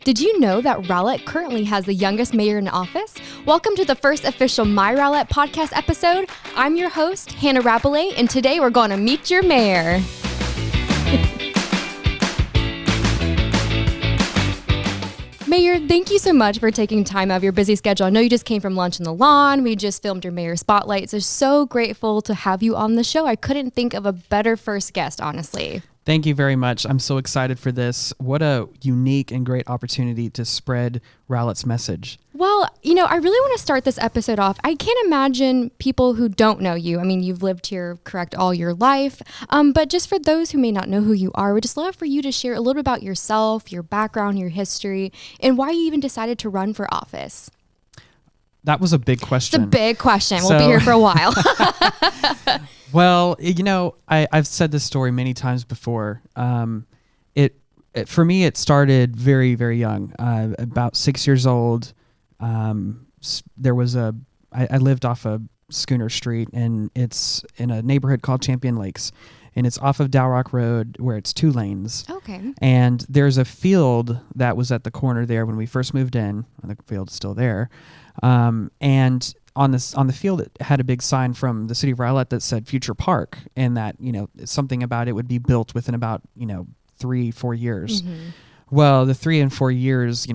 Did you know that Rowlett currently has the youngest mayor in office? Welcome to the first official My Rowlett podcast episode. I'm your host, Hannah Rabalais, and today we're going to meet your mayor. Mayor, thank you so much for taking time out of your busy schedule. I know you just came from lunch on the lawn. We just filmed your mayor spotlight. So grateful to have you on the show. I couldn't think of a better first guest, honestly. Thank you very much. I'm so excited for this. What a unique and great opportunity to spread Rowlett's message. Well, I really want to start this episode off. I can't imagine people who don't know you. I mean, you've lived here, correct, all your life. But just for those who may not know who you are, we'd just love for you to share a little bit about yourself, your background, your history, and why you even decided to run for office. That was a big question. It's a big question. We'll be here for a while. Well, I've said this story many times before. For me, it started very, very young. About 6 years old, there was I lived off of Schooner Street, and it's in a neighborhood called Champion Lakes, and it's off of Dow Rock Road where it's 2 lanes. Okay. And there's a field that was at the corner there when we first moved in. The field's still there. And on the field, it had a big sign from the City of Rowlett that said Future Park, and that, something about it would be built within about, 3-4 years. Mm-hmm. Well, the 3 and 4 years,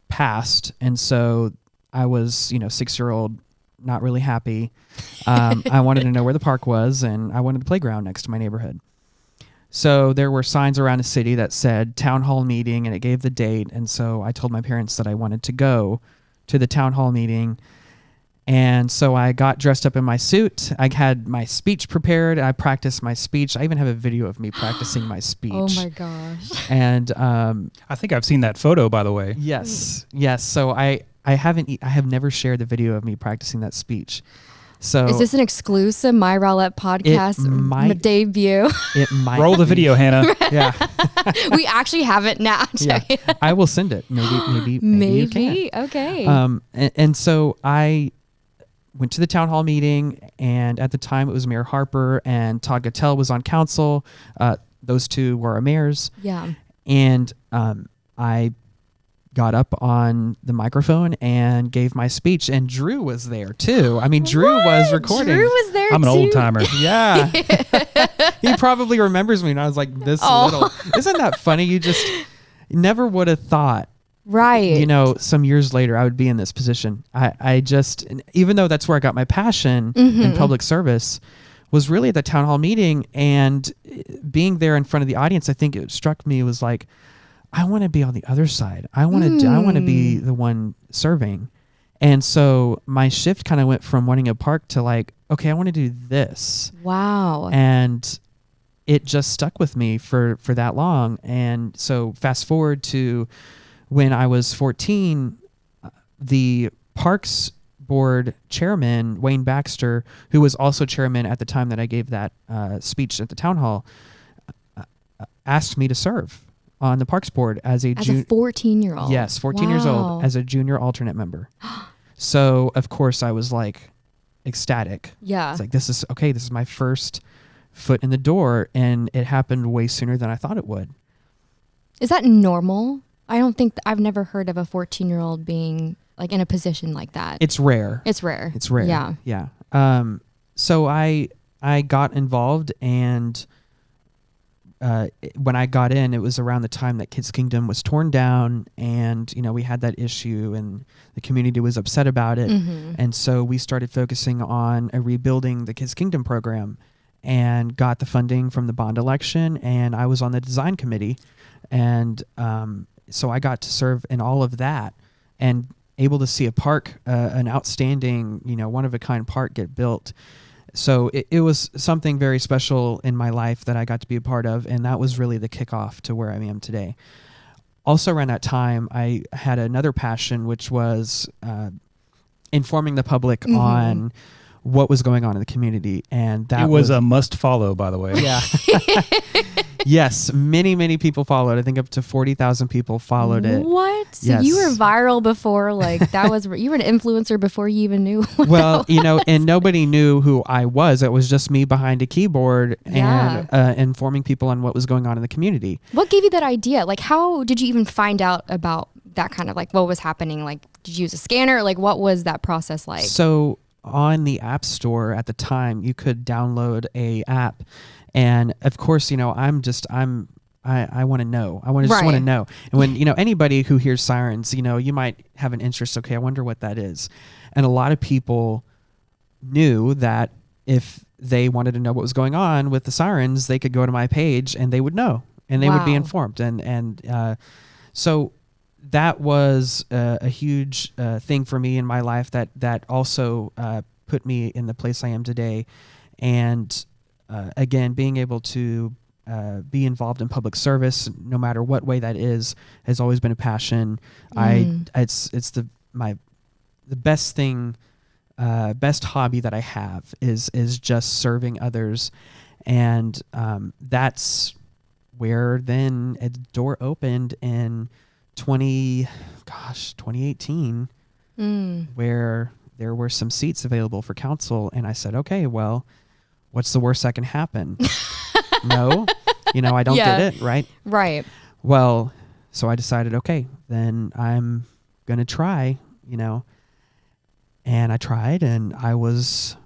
passed. And so I was, 6-year-old, not really happy. I wanted to know where the park was, and I wanted the playground next to my neighborhood. So there were signs around the city that said town hall meeting, and it gave the date. And so I told my parents that I wanted to go to the town hall meeting. And so I got dressed up in my suit. I had my speech prepared. I practiced my speech. I even have a video of me practicing my speech. Oh my gosh. And I think I've seen that photo, by the way. Yes. So I have never shared the video of me practicing that speech. So is this an exclusive My Rowlett podcast debut? It might roll the video, Hannah. Yeah. We actually have it now. Yeah. I will send it. Maybe you can. Okay. And so I went to the town hall meeting, and at the time it was Mayor Harper and Todd Gattell was on council. Those two were our mayors. Yeah. And I got up on the microphone and gave my speech, and Drew was there too. I mean, Drew was recording. Drew was there I'm an old timer. Yeah. He probably remembers me, and I was like this little. Isn't that funny? You just never would have thought. Right. Some years later, I would be in this position. I just, even though that's where I got my passion in public service, was really at the town hall meeting, and being there in front of the audience, I think it struck me, it was like, I want to be on the other side. I want to be the one serving. And so my shift kind of went from wanting a park to like, okay, I want to do this. Wow. And it just stuck with me for that long. And so fast forward to when I was 14, the Parks Board chairman, Wayne Baxter, who was also chairman at the time that I gave that speech at the town hall, asked me to serve on the Parks Board as a 14-year-old. Yes, 14 years old, as a junior alternate member. So, of course, I was like ecstatic. Yeah. It's like, this is my first foot in the door, and it happened way sooner than I thought it would. Is that normal? I've never heard of a 14-year-old being like in a position like that. It's rare. It's rare. Yeah. Yeah. So I got involved, and when I got in, it was around the time that Kids Kingdom was torn down, and we had that issue, and the community was upset about it. Mm-hmm. And so we started focusing on rebuilding the Kids Kingdom program, and got the funding from the bond election, and I was on the design committee, and so I got to serve in all of that, and able to see a park, an outstanding, one-of-a-kind park get built. So it was something very special in my life that I got to be a part of, and that was really the kickoff to where I am today. Also around that time, I had another passion, which was informing the public on what was going on in the community, and that was a must follow, by the way. Yeah. Yes, many people followed. I think up to 40,000 people followed it. What? So yes. You were viral before, like that was you were an influencer before you even knew. Well, and nobody knew who I was. It was just me behind a keyboard and informing people on what was going on in the community. What gave you that idea? Like, how did you even find out about that kind of like what was happening? Like, did you use a scanner? Like, what was that process like? So on the App Store at the time, you could download a app, and of course, I want to know. I just want to know. And when anybody who hears sirens, you might have an interest. Okay, I wonder what that is. And a lot of people knew that if they wanted to know what was going on with the sirens, they could go to my page and they would know, and they would be informed. So that was a huge thing for me in my life that also put me in the place I am today. And again, being able to be involved in public service, no matter what way that is, has always been a passion. It's the best thing, best hobby that I have is just serving others. And that's where then a door opened in 2018, where there were some seats available for council. And I said, okay, well, what's the worst that can happen? No, I don't get it. Right. Well, so I decided, okay, then I'm going to try, and I tried, and I was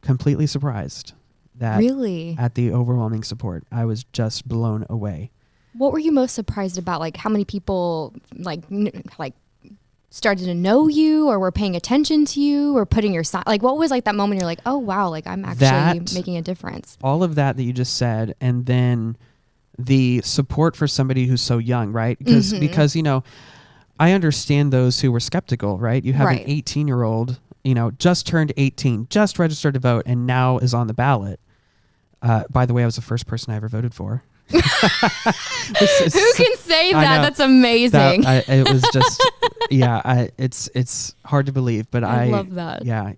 completely surprised at the overwhelming support. I was just blown away. What were you most surprised about? Like, how many people like started to know you, or were paying attention to you, or putting your sign? Like, what was like that moment you're like, oh wow, like I'm actually making a difference? All of that you just said, and then the support for somebody who's so young, right? Because I understand those who were skeptical, right? You have an 18-year-old, just turned 18, just registered to vote, and now is on the ballot. By the way, I was the first person I ever voted for. Who can say that? That's amazing. It was just, it's hard to believe, but I love that. Yeah,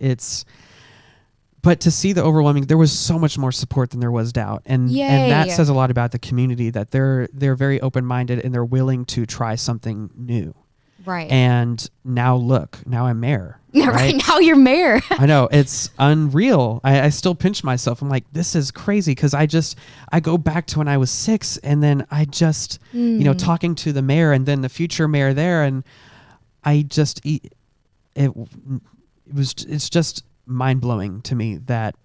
but to see the overwhelming, there was so much more support than there was doubt. And that says a lot about the community, that they're very open-minded and they're willing to try something new. Right. And now I'm mayor. Right? Now you're mayor. I know, it's unreal. I still pinch myself. I'm like, this is crazy, because I go back to when I was 6, and then I just, talking to the mayor and then the future mayor there, and it's just mind-blowing to me that,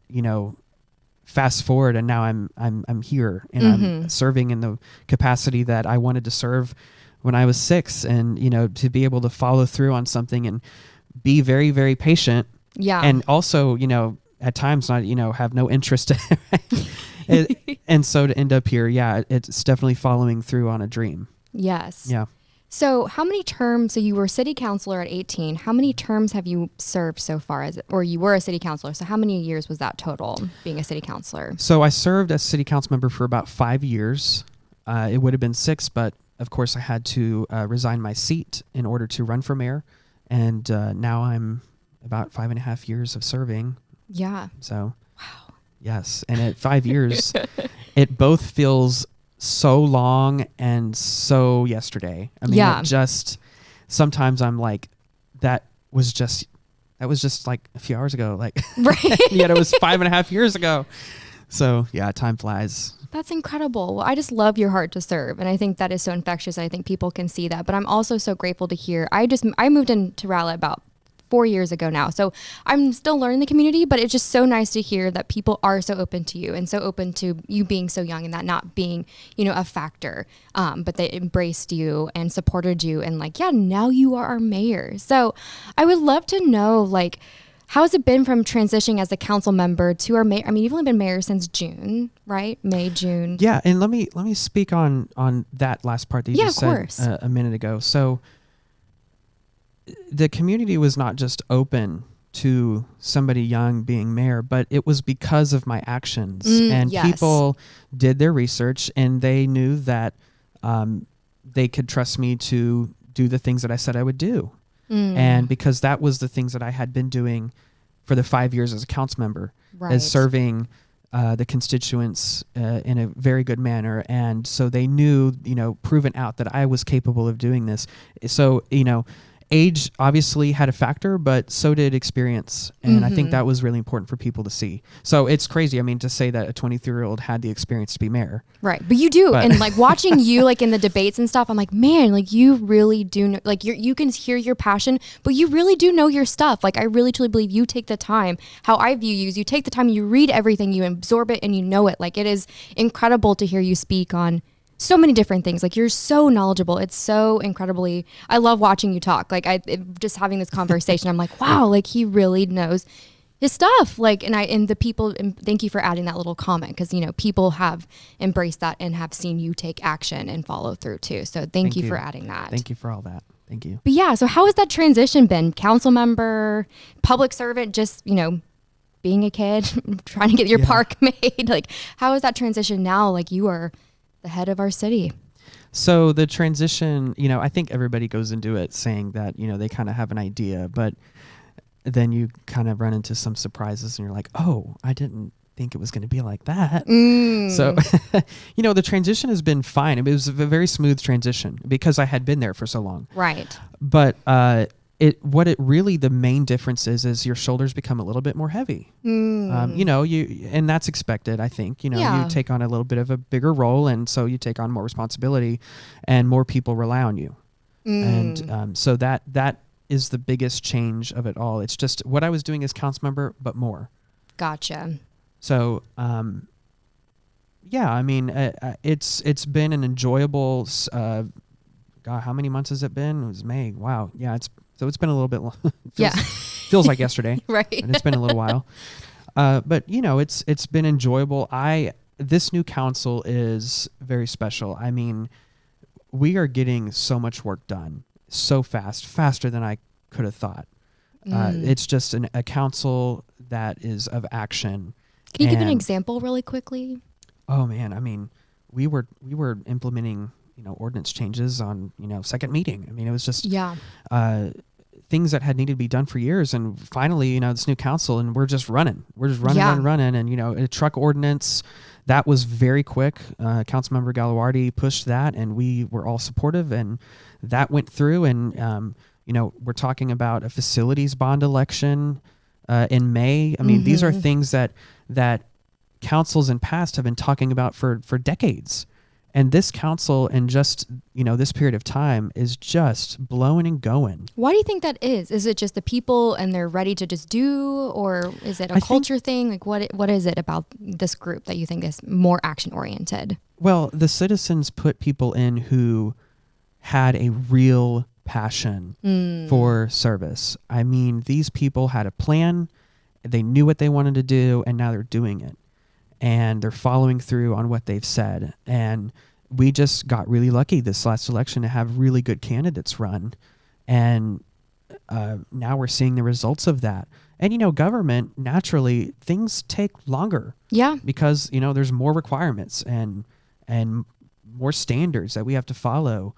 fast forward and now I'm here, and I'm serving in the capacity that I wanted to serve when I was 6, and to be able to follow through on something and be very, very patient. Yeah. And also, at times not, have no interest. And so to end up here, it's definitely following through on a dream. Yes. Yeah. So how many terms, so you were city councilor at 18, how many terms have you served so far, or you were a city councilor, so how many years was that total, being a city councilor? So I served as city council member for about 5 years. It would have been 6, but of course I had to resign my seat in order to run for mayor. And now I'm about 5.5 years of serving. Yeah. So, wow. Yes. And at 5 years, it both feels so long and so yesterday. I mean, it just, sometimes I'm like, that was just like a few hours ago. Like, right. Yet it was 5.5 years ago. So yeah, time flies. That's incredible. Well, I just love your heart to serve. And I think that is so infectious. I think people can see that. But I'm also so grateful to hear. I moved into Rowlett about 4 years ago now. So I'm still learning the community, but it's just so nice to hear that people are so open to you and so open to you being so young and that not being, a factor, but they embraced you and supported you. And now you are our mayor. So I would love to know, how has it been from transitioning as a council member to our mayor? I mean, you've only been mayor since June, right? May, June. Yeah, and let me speak on that last part that you just said a minute ago. So the community was not just open to somebody young being mayor, but it was because of my actions. And people did their research, and they knew that they could trust me to do the things that I said I would do. And because that was the things that I had been doing for the 5 years as a council member, as serving the constituents in a very good manner. And so they knew, proven out that I was capable of doing this. So, age obviously had a factor, but so did experience. And I think that was really important for people to see. So it's crazy. I mean, to say that a 23-year-old had the experience to be mayor. Right. But you do. And like watching you like in the debates and stuff, I'm like, man, like you really do know, like you can hear your passion, but you really do know your stuff. Like I really truly believe you take the time. How I view you is you take the time, you read everything, you absorb it, and you know it. Like it is incredible to hear you speak on so many different things. Like you're so knowledgeable. It's so incredibly, I love watching you talk. Like just having this conversation, I'm like, wow, like he really knows his stuff. Like, and the people, and thank you for adding that little comment. Cause you know, people have embraced that and have seen you take action and follow through too. So thank you for adding that. Thank you for all that. Thank you. But yeah, so how has that transition been? Council member, public servant, just, you know, being a kid, trying to get your park made. Like how is that transition now? Like you are the head of our city. So the transition, you know, I think everybody goes into it saying that, you know, they kind of have an idea, but then you kind of run into some surprises and you're like, oh, I didn't think it was going to be like that. So, you know, the transition has been fine. It was a very smooth transition because I had been there for so long. Right. But what it really, the main difference is your shoulders become a little bit more heavy. You know, and that's expected, I think. You know, you take on a little bit of a bigger role, and so you take on more responsibility, and more people rely on you. And so that is the biggest change of it all. It's just what I was doing as council member, but more. Gotcha. So, yeah, I mean, it's been an enjoyable. God, how many months has it been? It was May. Wow. Yeah, it's been a little bit long. Feels like yesterday. Right. And it's been a little while. But you know, it's been enjoyable. This new council is very special. I mean, we are getting so much work done so faster than I could have thought. It's just a council that is of action. Can you give an example really quickly? Oh man, I mean, we were implementing, you know, ordinance changes on, you know, second meeting. I mean, it was just things that had needed to be done for years. And finally, you know, this new council, and we're just running. running. And, you know, a truck ordinance, that was very quick. Councilmember Gagliardi pushed that, and we were all supportive, and that went through. And, you know, we're talking about a facilities bond election in May. I mean, these are things that councils in past have been talking about for decades. And this council in just, you know, this period of time is just blowing and going. Why do you think that is? Is it just the people and they're ready to just do, or is it a culture thing? Like what is it about this group that you think is more action oriented? Well, the citizens put people in who had a real passion for service. I mean, these people had a plan, they knew what they wanted to do, and now they're doing it. And they're following through on what they've said. And we just got really lucky this last election to have really good candidates run. And now we're seeing the results of that. And, you know, government, naturally, things take longer. Yeah. Because, you know, there's more requirements and more standards that we have to follow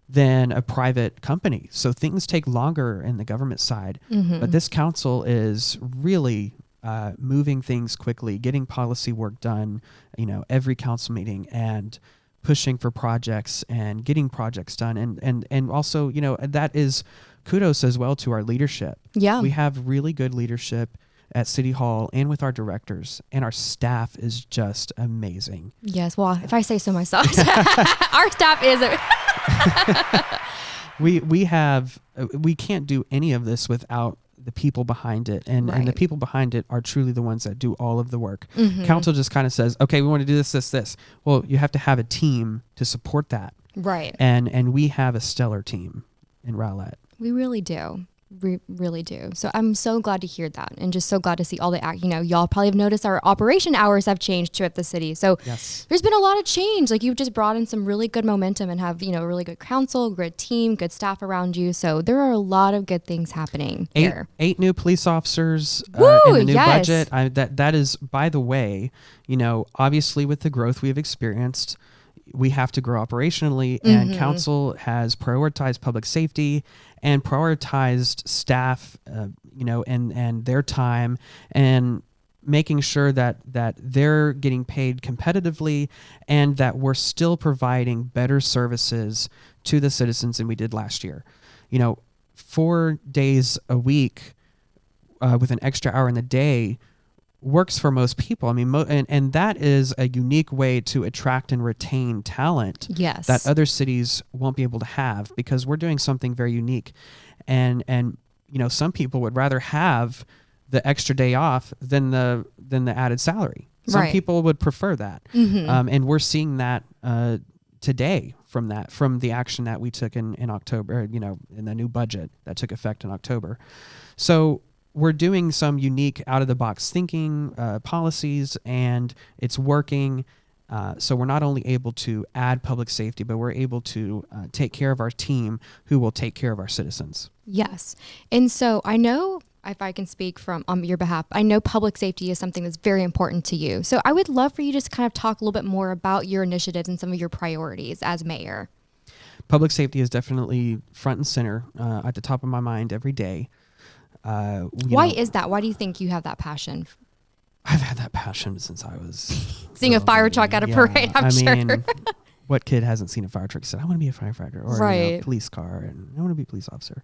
than a private company. So things take longer in the government side. But this council is really moving things quickly, getting policy work done, you know, every council meeting, and pushing for projects and getting projects done. And also, you know, that is kudos as well to our leadership. Yeah. We have really good leadership at City Hall and with our directors, and our staff is just amazing. Yes. Well, if I say so myself, our staff is we can't do any of this without the people behind it, and the people behind it are truly the ones that do all of the work. Council just kind of says, okay, we want to do this. Well, you have to have a team to support that. Right. And we have a stellar team in Rowlett. We really do. We really do. So I'm so glad to hear that, and just so glad to see all the, you know, y'all probably have noticed our operation hours have changed throughout the city. So there's been a lot of change. Like you've just brought in some really good momentum and have, you know, a really good council, good team, good staff around you. So there are a lot of good things happening here. 8 new police officers in the new budget. That is, by the way, you know, obviously with the growth we've experienced, we have to grow operationally, and council has prioritized public safety and prioritized staff, you know, and their time, and making sure that they're getting paid competitively, and that we're still providing better services to the citizens than we did last year. You know, 4 days a week with an extra hour in the day works for most people. I mean, and that is a unique way to attract and retain talent Yes. that other cities won't be able to have, because we're doing something very unique. And some people would rather have the extra day off than the added salary. Some Right. people would prefer that. And we're seeing that today from the action that we took in October, in the new budget that took effect in October. So we're doing some unique out-of-the-box thinking policies, and it's working. So we're not only able to add public safety, but we're able to take care of our team, who will take care of our citizens. Yes. And so I know, if I can speak from on your behalf, I know public safety is something that's very important to you. So I would love for you to just kind of talk a little bit more about your initiatives and some of your priorities as mayor. Public safety is definitely front and center at the top of my mind every day. Why is that? Why do you think you have that passion? I've had that passion since I was Seeing a fire truck at a parade, I'm sure. mean, what kid hasn't seen a fire truck said, I want to be a firefighter, or Right. police car, and I want to be a police officer.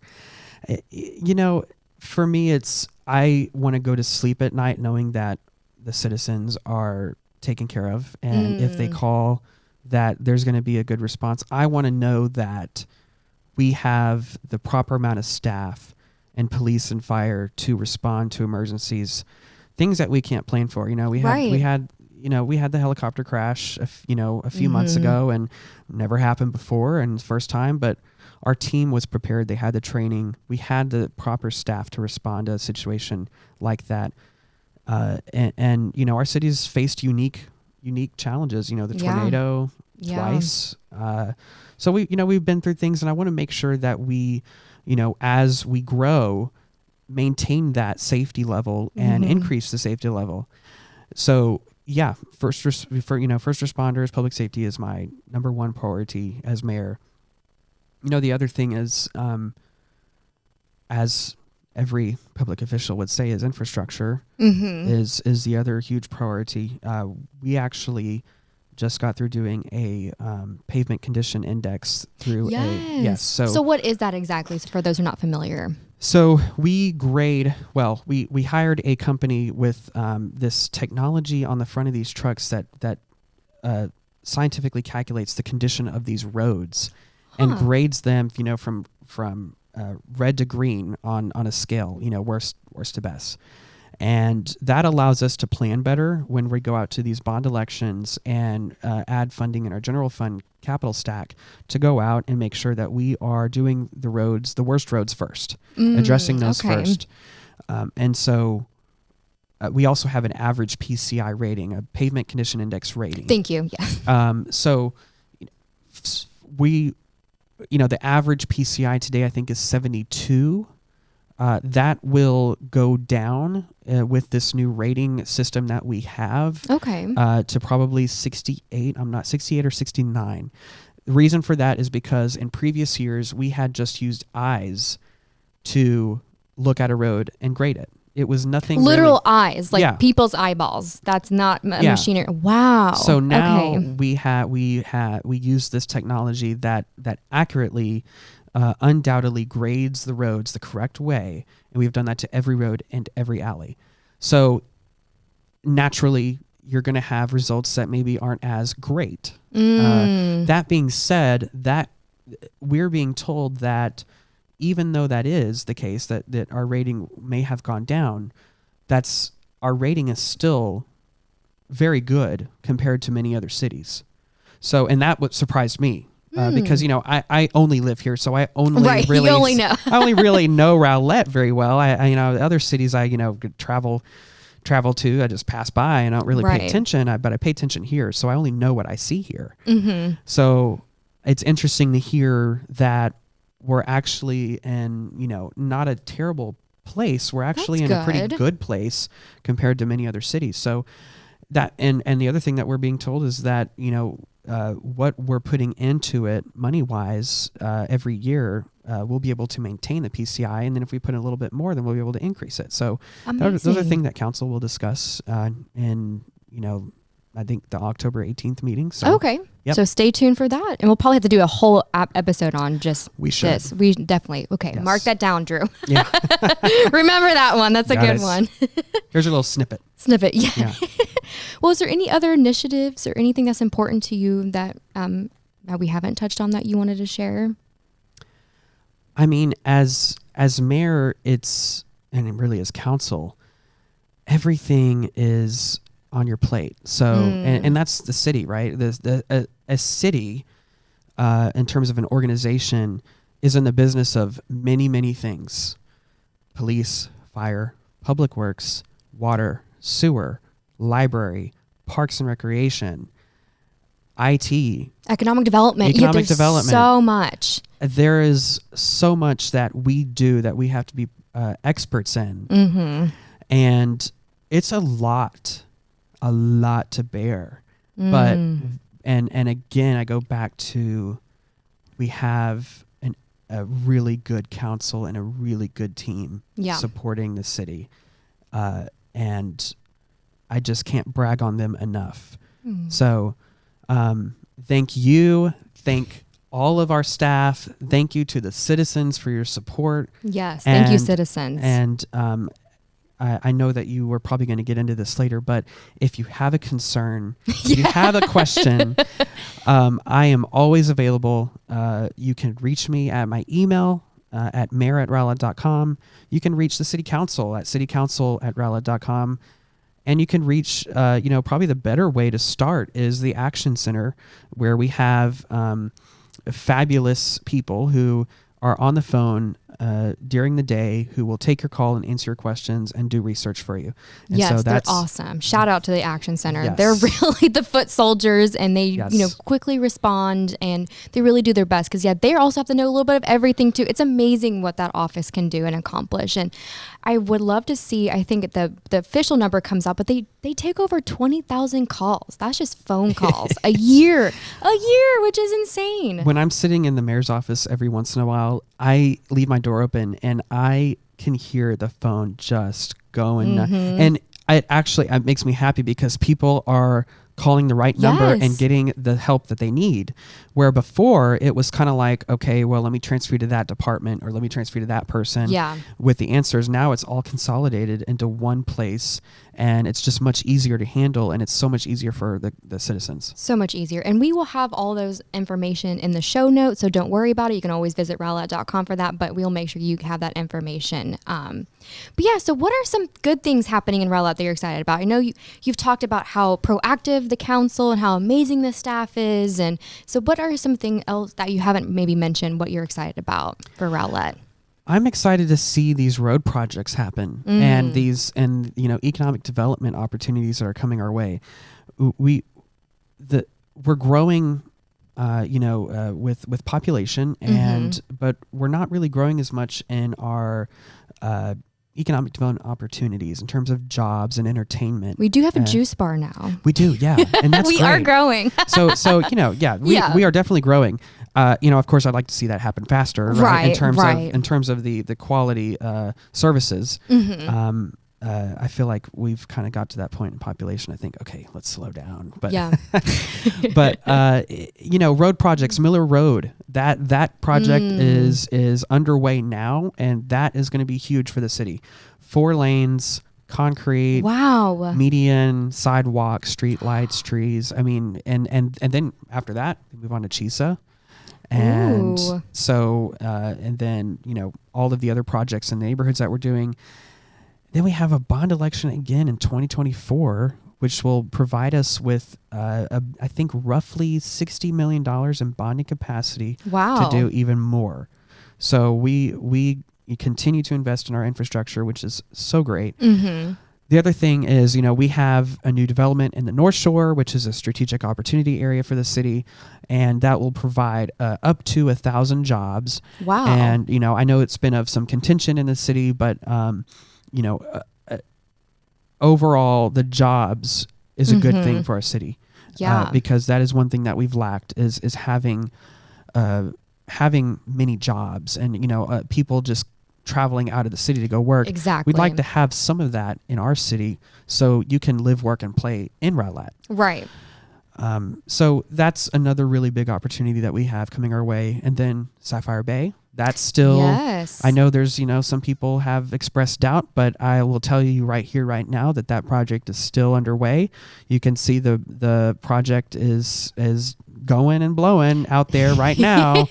For me, it's, I want to go to sleep at night knowing that the citizens are taken care of, and if they call, that there's going to be a good response. I want to know that we have the proper amount of staff and police and fire to respond to emergencies, things that we can't plan for. We had the helicopter crash, a few months ago, and never happened before, and first time, but our team was prepared. They had the training. We had the proper staff to respond to a situation like that. And our city's faced unique challenges, the tornado twice. So we've been through things, and I want to make sure that we, as we grow, maintain that safety level and increase the safety level. So yeah, first responders, public safety is my number one priority as mayor. The other thing is, as every public official would say, is infrastructure is the other huge priority. We actually just got through doing a pavement condition index through Yes. So what is that exactly, for those who are not familiar? So we we hired a company with this technology on the front of these trucks that scientifically calculates the condition of these roads and grades them, from red to green on a scale, worst to best. And that allows us to plan better when we go out to these bond elections and add funding in our general fund capital stack to go out and make sure that we are doing the worst roads first, addressing those first. And so we also have an average PCI rating, a pavement condition index rating. Thank you. Yes. So the average PCI today, I think, is 72. That will go down with this new rating system that we have. Okay. To probably 68. I'm not 68 or 69. The reason for that is because in previous years we had just used eyes to look at a road and grade it. It was nothing literal really, eyes, like people's eyeballs. That's not machinery. Wow. So now we use this technology that accurately, undoubtedly grades the roads the correct way, and we've done that to every road and every alley. So naturally, you're going to have results that maybe aren't as great. That being said, that we're being told that even though that is the case, that our rating may have gone down, our rating is still very good compared to many other cities. So, and that what surprised me. Because I only live here, so I only really you only know. I only really know Rowlett very well. I other cities I travel to, I just pass by and I don't really pay attention. But I pay attention here, so I only know what I see here. So it's interesting to hear that we're actually in not a terrible place. We're actually in a pretty good place compared to many other cities. So that and the other thing that we're being told is that what we're putting into it money-wise every year, we'll be able to maintain the PCI, and then if we put in a little bit more, then we'll be able to increase it. So those are things that council will discuss in I think the October 18th meeting. So Okay. Yep. So stay tuned for that. And we'll probably have to do a whole episode on just We should. this. We definitely. Okay. Yes. Mark that down, Drew. Yeah. Remember that one. That's a Got good it. one. Here's a little snippet. Snippet. Yeah. Yeah. Well, is there any other initiatives or anything that's important to you that that we haven't touched on that you wanted to share? I mean, as mayor, and it really is council, everything is on your plate. So, and that's the city, right? A city, in terms of an organization, is in the business of many, many things: police, fire, public works, water, sewer, library, parks and recreation, IT, Economic development. Economic There's development. so much. There is so much that we do that we have to be experts in. Mm-hmm. And it's a lot to bear. But, and again, I go back to, we have a really good council and a really good team supporting the city. And I just can't brag on them enough. So, thank you. Thank all of our staff. Thank you to the citizens for your support. Yes. Thank you, citizens. And I know that you were probably going to get into this later, but if you have a concern, if you have a question, I am always available. You can reach me at my email at mayor@rowlett.com. You can reach the city council at citycouncil@rowlett.com. And you can reach, probably the better way to start is the Action Center, where we have fabulous people who are on the phone during the day who will take your call and answer your questions and do research for you. And yes, so they're that's awesome. Shout out to the Action Center. Yes. They're really the foot soldiers, and they quickly respond, and they really do their best because they also have to know a little bit of everything too. It's amazing what that office can do and accomplish. And I would love to see, I think the official number comes out, but they take over 20,000 calls. That's just phone calls a year, which is insane. When I'm sitting in the mayor's office every once in a while, I leave my door open and I can hear the phone just going. And it makes me happy because people are calling the right number and getting the help that they need. Where before it was kind of like, okay, well, let me transfer you to that department or let me transfer you to that person with the answers. Now it's all consolidated into one place, and it's just much easier to handle, and it's so much easier for the citizens. So much easier. And we will have all those information in the show notes, so don't worry about it. You can always visit rowlett.com for that, but we'll make sure you have that information. But yeah, so what are some good things happening in Rowlett that you're excited about? I know you've talked about how proactive the council and how amazing the staff is. And so what are something else that you haven't maybe mentioned what you're excited about for Rowlett? I'm excited to see these road projects happen and economic development opportunities that are coming our way. We're growing, with population, but we're not really growing as much in our economic development opportunities in terms of jobs and entertainment. We do have a juice bar now. We do, yeah, and that's we great. are growing. We are definitely growing. Of course, I'd like to see that happen faster, right? In terms of the quality services. I feel like we've kind of got to that point in population. I think, okay, let's slow down. But road projects, Miller Road, that project is underway now, and that is going to be huge for the city. 4 lanes, concrete, median, sidewalk, street lights, trees. I mean, and then after that, we move on to Chisa. And and then, all of the other projects in the neighborhoods that we're doing. Then we have a bond election again in 2024, which will provide us with, I think, roughly $60 million in bonding capacity to do even more. So we continue to invest in our infrastructure, which is so great. The other thing is, we have a new development in the North Shore, which is a strategic opportunity area for the city, and that will provide up to 1,000 jobs. Wow. And, I know it's been of some contention in the city, but, overall, the jobs is a good thing for our city. Yeah. Because that is one thing that we've lacked is having many jobs, and, people just traveling out of the city to go work. Exactly. We'd like to have some of that in our city so you can live, work, and play in Rowlett. Right. So that's another really big opportunity that we have coming our way. And then Sapphire Bay, that's still, Yes. I know there's, some people have expressed doubt, but I will tell you right here, right now, that project is still underway. You can see the project is going and blowing out there right now.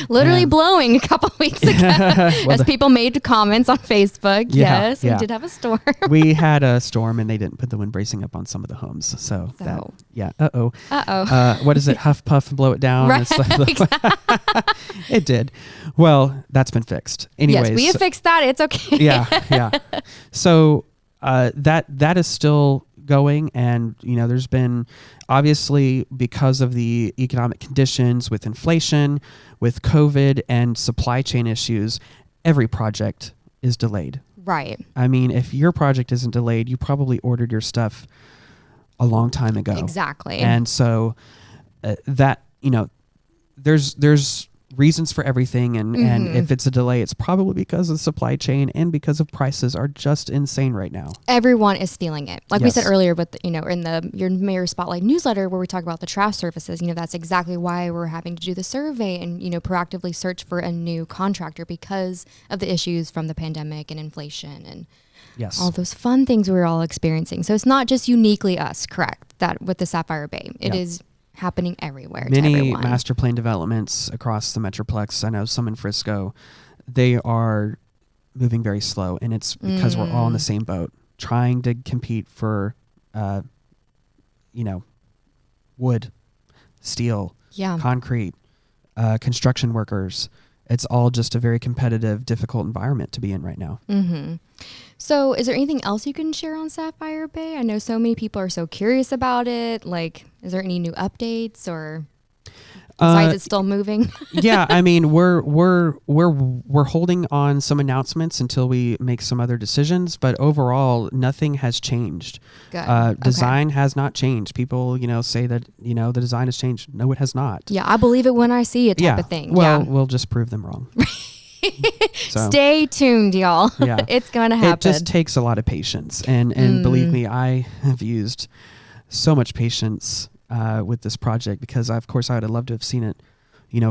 Literally blowing a couple weeks ago. As people made comments on Facebook. Yeah, Yes, yeah. we did have a storm. We had a storm and they didn't put the wind bracing up on some of the homes. So that, yeah. Uh-oh. What is it? Huff, puff, blow it down. Right. It's like it did. Well, that's been fixed. Anyways. Yes, we have fixed that. It's okay. Yeah. So that is still going, and there's been, obviously, because of the economic conditions with inflation, with COVID and supply chain issues, every project is delayed. Right. I mean, if your project isn't delayed, you probably ordered your stuff a long time ago. Exactly. And so that, there's reasons for everything, and if it's a delay, it's probably because of the supply chain and because of prices are just insane right now. Everyone is feeling it. Like we Yes. said earlier with, in your Mayor Spotlight newsletter where we talk about the trash services, that's exactly why we're having to do the survey and, proactively search for a new contractor because of the issues from the pandemic and inflation and Yes. all those fun things we're all experiencing. So it's not just uniquely us, correct, that with the Sapphire Bay. It is happening everywhere. Many to everyone. master plan developments across the Metroplex, I know some in Frisco, they are moving very slow, and it's because we're all in the same boat, trying to compete for, wood, steel, concrete, construction workers. It's all just a very competitive, difficult environment to be in right now. Mm-hmm. So is there anything else you can share on Sapphire Bay? I know so many people are so curious about it. Like, is there any new updates or besides it's still moving? Yeah, I mean, we're holding on some announcements until we make some other decisions, but overall nothing has changed. Good. Design has not changed. People, say that, the design has changed. No, it has not. Yeah, I believe it when I see it type of thing. Well, we'll just prove them wrong. So, stay tuned, y'all. Yeah. It's going to happen. It just takes a lot of patience. And believe me, I have used so much patience with this project because, of course, I would have loved to have seen it,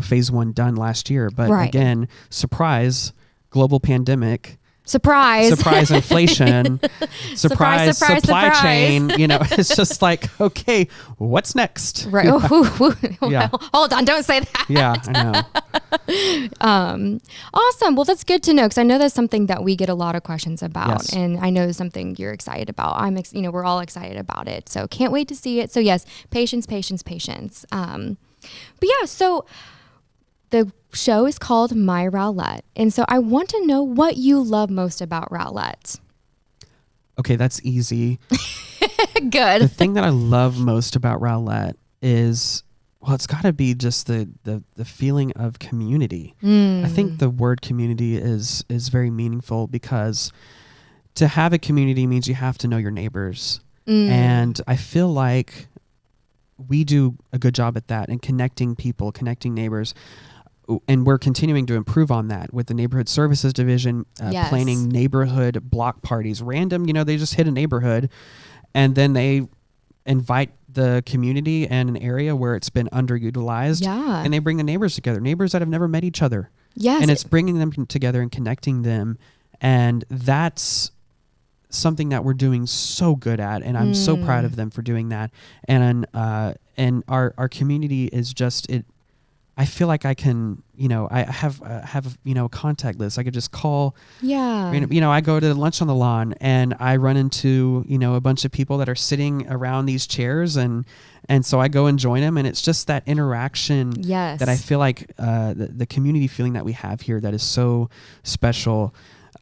phase 1 done last year. But again, surprise, global pandemic. Surprise Inflation. surprise, supply chain. surprise. It's just like, okay, what's next? Right. Yeah. Hold on. Don't say that. Yeah, I know. Awesome. Well, that's good to know because I know that's something that we get a lot of questions about, Yes. and I know it's something you're excited about. We're all excited about it, so can't wait to see it. So yes, patience. But yeah, so the show is called My Rowlett, and so I want to know what you love most about Rowlett. Okay, that's easy. Good. The thing that I love most about Rowlett is, well, it's got to be just the feeling of community. I think the word community is very meaningful because to have a community means you have to know your neighbors. And I feel like we do a good job at that and connecting people, connecting neighbors. And we're continuing to improve on that with the neighborhood services division, planning neighborhood block parties, random, they just hit a neighborhood and then they invite the community and an area where it's been underutilized. Yeah. And they bring the neighbors together, neighbors that have never met each other. Yes. And it's bringing them together and connecting them. And that's something that we're doing so good at. And I'm so proud of them for doing that. And our community is just, I feel like I can, I have a contact list. I could just call. Yeah. I go to lunch on the lawn and I run into, a bunch of people that are sitting around these chairs and so I go and join them, and it's just that interaction that I feel like the community feeling that we have here that is so special.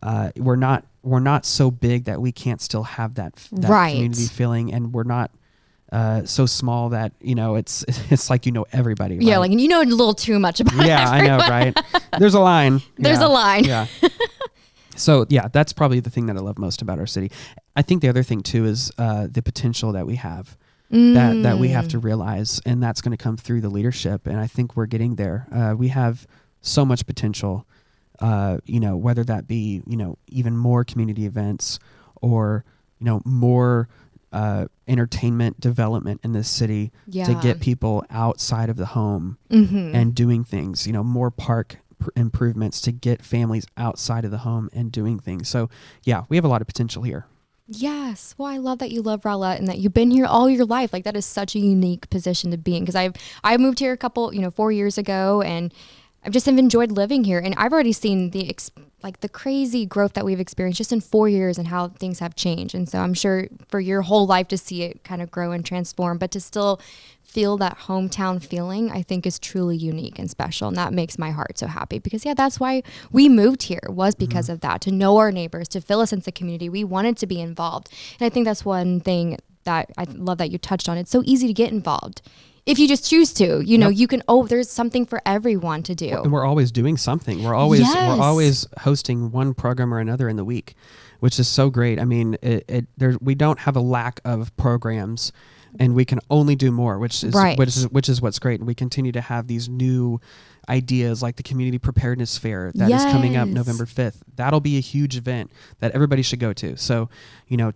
We're not so big that we can't still have that community feeling, and we're not so small that it's like everybody. Right? Yeah, like a little too much about Yeah, everyone. I know, right? There's a line. There's a line. Yeah. So yeah, that's probably the thing that I love most about our city. I think the other thing too is the potential that we have that we have to realize, and that's going to come through the leadership. And I think we're getting there. We have so much potential whether that be, even more community events or, more entertainment development in this city to get people outside of the home and doing things, more park improvements to get families outside of the home and doing things. So yeah, we have a lot of potential here. Yes. Well, I love that you love Rowlett and that you've been here all your life. Like that is such a unique position to be in, because I moved here 4 years ago, and I've just enjoyed living here, and I've already seen the crazy growth that we've experienced just in 4 years and how things have changed. And so I'm sure for your whole life to see it kind of grow and transform, but to still feel that hometown feeling, I think is truly unique and special. And that makes my heart so happy, because that's why we moved here, was because of that, to know our neighbors, to feel a sense of community. We wanted to be involved. And I think that's one thing that I love that you touched on. It's so easy to get involved. If you just choose to, you can, there's something for everyone to do. And we're always doing something. We're always hosting one program or another in the week, which is so great. I mean, we don't have a lack of programs, and we can only do more, which is what's great. And we continue to have these new ideas, like the Community Preparedness Fair that is coming up November 5th. That'll be a huge event that everybody should go to. So,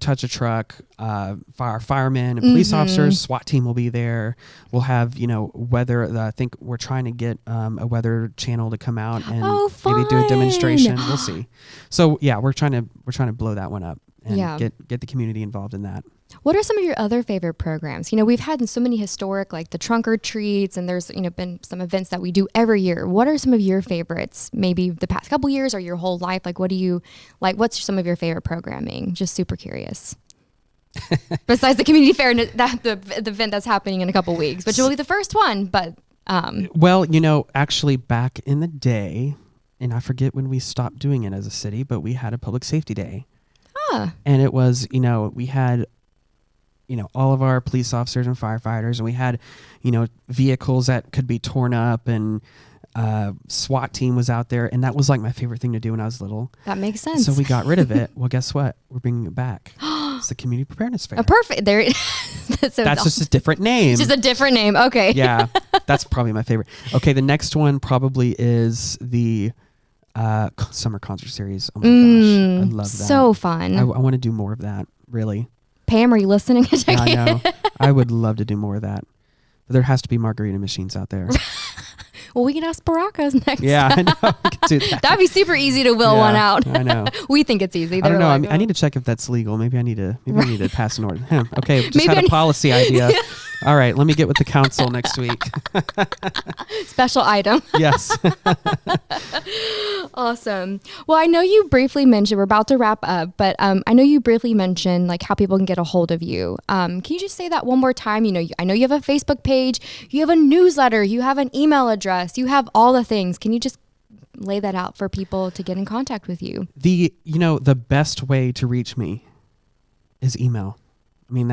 touch a truck, firemen and police officers, SWAT team will be there. We'll have, weather. I think we're trying to get a weather channel to come out and maybe do a demonstration. We'll see. So yeah, we're trying to blow that one up and get the community involved in that. What are some of your other favorite programs? We've had so many historic, like the trunk or treats, and there's, been some events that we do every year. What are some of your favorites? Maybe the past couple years or your whole life? Like, what do you like? What's some of your favorite programming? Just super curious. Besides the community fair, the event that's happening in a couple weeks, which will be the first one. But well, actually back in the day, and I forget when we stopped doing it as a city, but we had a public safety day. And it was, we had, all of our police officers and firefighters, and we had, vehicles that could be torn up, and SWAT team was out there, and that was like my favorite thing to do when I was little. That makes sense. So we got rid of it. Well, guess what? We're bringing it back. It's the Community Preparedness Fair. Perfect. There. That's just a different name. Just a different name. Okay. Yeah, that's probably my favorite. Okay, the next one probably is the summer concert series. Oh my gosh, I love that. So fun. I want to do more of that, really. Pam, are you listening? Yeah, I know. I would love to do more of that. But there has to be margarita machines out there. Well, we can ask Baracas next. Yeah, I know. We can do that. That'd be super easy to will one out. I know. We think it's easy. I don't know. I need to check if that's legal. Maybe I need to pass an order. Okay, just had a policy idea. All right, let me get with the council next week. Special item. Yes. Awesome. Well, I know you briefly mentioned, we're about to wrap up, but I know you briefly mentioned like how people can get a hold of you. Can you just say that one more time? I know you have a Facebook page, you have a newsletter, you have an email address, you have all the things. Can you just lay that out for people to get in contact with you? The best way to reach me is email. I mean,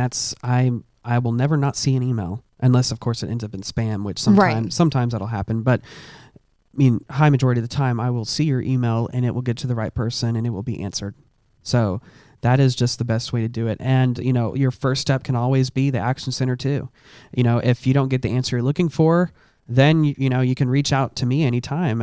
I will never not see an email unless, of course, it ends up in spam, which sometimes that'll happen. But I mean, high majority of the time, I will see your email and it will get to the right person and it will be answered. So that is just the best way to do it. And, your first step can always be the Action Center too. If you don't get the answer you're looking for, then, you can reach out to me anytime.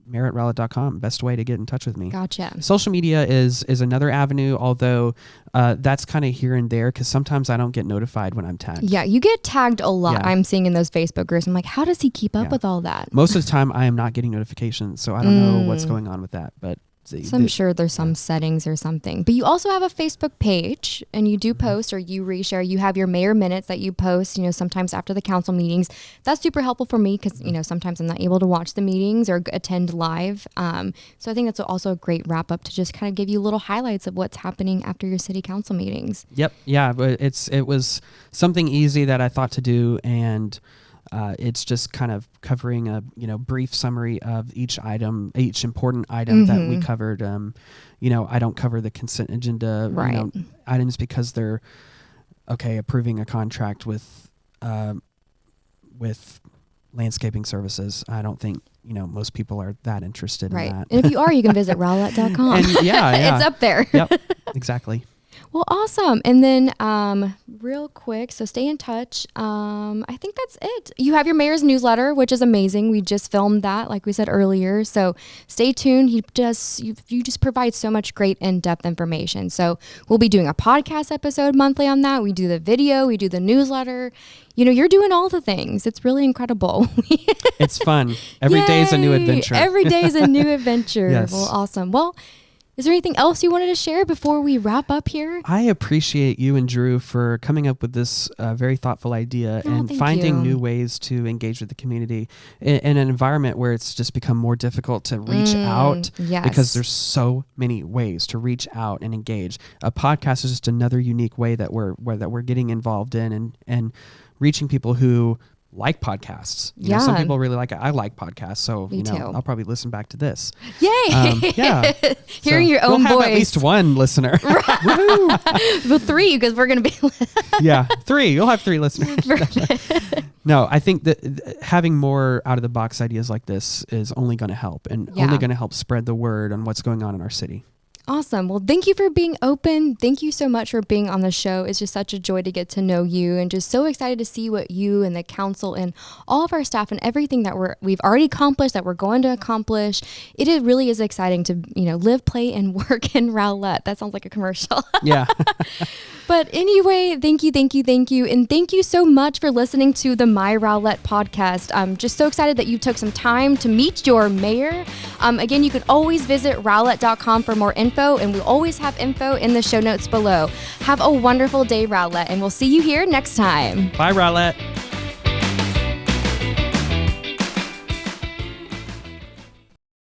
mayor@rowlett.com, best way to get in touch with me. Gotcha. Social media is another avenue, although that's kind of here and there because sometimes I don't get notified when I'm tagged. Yeah, you get tagged a lot. Yeah. I'm seeing in those Facebook groups. I'm like, how does he keep up with all that? Most of the time I am not getting notifications, so I don't know what's going on with that. But So I'm sure there's some settings or something. But you also have a Facebook page, and you do post or you reshare. You have your mayor minutes that you post, sometimes after the council meetings. That's super helpful for me because, sometimes I'm not able to watch the meetings or attend live. So I think that's also a great wrap up to just kind of give you little highlights of what's happening after your city council meetings. Yep. Yeah. But it was something easy that I thought to do, and it's just kind of covering a brief summary of each important item that we covered. I don't cover the consent agenda items because they're approving a contract with landscaping services. I don't think most people are that interested in that. And if you are, you can visit rowlett.com. And yeah, it's up there. Yep, exactly. Well, awesome. And then real quick, so stay in touch. I think that's it. You have your mayor's newsletter, which is amazing. We just filmed that, like we said earlier. So stay tuned. You just provide so much great in-depth information. So we'll be doing a podcast episode monthly on that. We do the video, we do the newsletter. You're doing all the things. It's really incredible. It's fun. Every day is a new adventure. Every day is a new adventure. Yes. Well, awesome. Well, is there anything else you wanted to share before we wrap up here? I appreciate you and Drew for coming up with this very thoughtful idea and finding new ways to engage with the community in an environment where it's just become more difficult to reach out because there's so many ways to reach out and engage. A podcast is just another unique way that we're getting involved in and reaching people who like podcasts. You know, some people really like it. I like podcasts, so Me too. I'll probably listen back to this. Yay! Yeah, Hearing your own we'll voice. have at least one listener. Well, 3 because we're going to be. Yeah, 3. You'll have 3 listeners. No, I think that having more out of the box ideas like this is only going to help and only going to help spread the word on what's going on in our city. Awesome. Well, thank you for being open. Thank you so much for being on the show. It's just such a joy to get to know you and just so excited to see what you and the council and all of our staff and everything that we've already accomplished, that we're going to accomplish. It really is exciting to, live, play, and work in Rowlett. That sounds like a commercial. Yeah. But anyway, thank you. And thank you so much for listening to the My Rowlett podcast. I'm just so excited that you took some time to meet your mayor. Again, you can always visit rowlett.com for more info, and we'll always have info in the show notes below. Have a wonderful day, Rowlett, and we'll see you here next time. Bye, Rowlett.